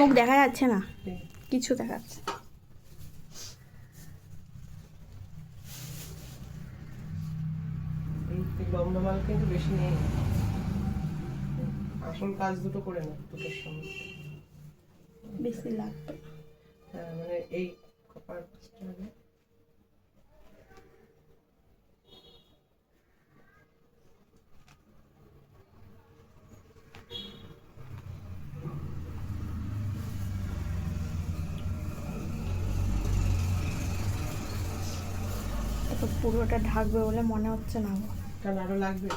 মুখ দেখা যাচ্ছে না, কিছু দেখাচ্ছে। লম্বা মাল কিন্তু বেশি নেই, আসল কাজ দুটো করে না দুটোর সময় বেশি লাগবে। হ্যাঁ মানে এই কপার হবে। তো পুরোটা ঢাকবে বলে মনে হচ্ছে না। কারণ আরো লাগবে।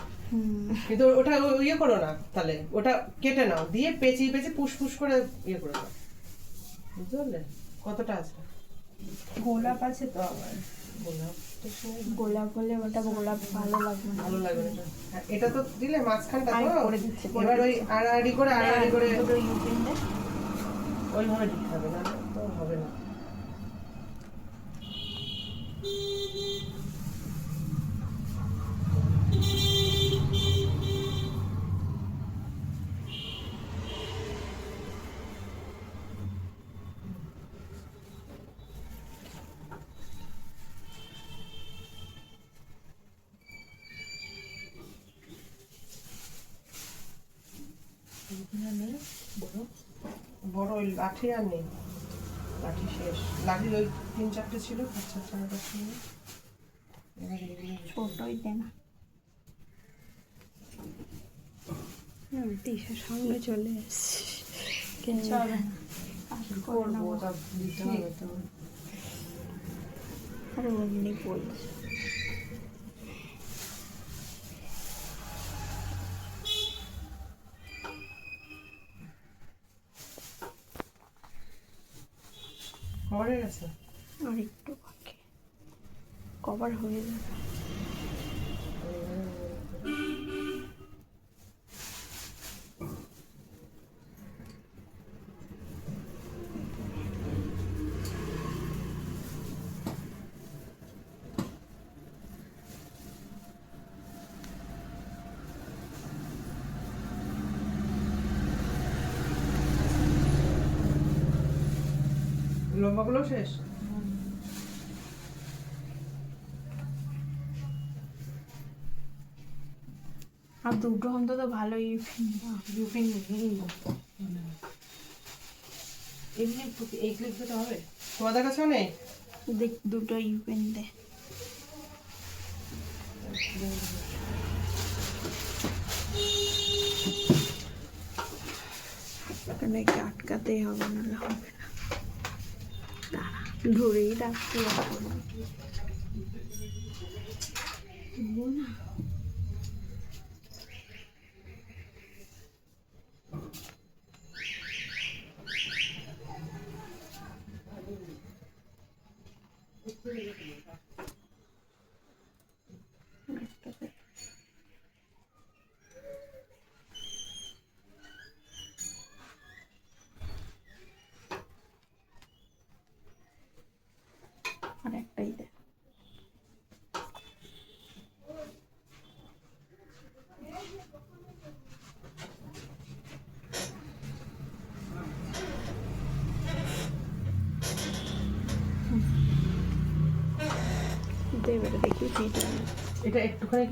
কিন্তু ওটা ইয়ে করো না, তাহলে ওটা কেটে নাও, দিয়ে পেঁচিয়ে পেঁচিয়ে পুশ পুশ করে ইয়ে করে দাও, বুঝতে পারলে? কতটা আছে? গোলাপ আছে তো আবার। গোলাপ হলে ওটা গোলাপ ভালো লাগবে না। ভালো লাগবে না। এটা তো দিলে মাঝখানটা আমি তো করে দিচ্ছি, এবার ওই আড়াআড়ি করে দুটো ইউপিন দে। ওইভাবে দিতে হবে, না তো হবে না। বড় ওই লাঠি আর নেই, লাঠি শেষ। লাঠি ওই 3-4টে ছিল, 5-6টা ছিল। ছোটই দে না। দিশার সামনে চলে এসছি, আরে অমনি বলছে। মরে গেছে আর একটু বাকি, কভার হয়ে যাবে। লম্বাগুলো শেষ। আর দুটো অন্তত ভালো ইউপিন এমনি এই ক্লিপ দিতে হবে, তোমাদের কাছেও নেই? দেখ, দুটো ইউপিন দে। এখানে আটকাতেই হবে, নাহলে হবে না। দাঁড়া, ধরেই রাখতে হবে না। আর একটাই দে। দেবে, দেখি এটা একটুখানি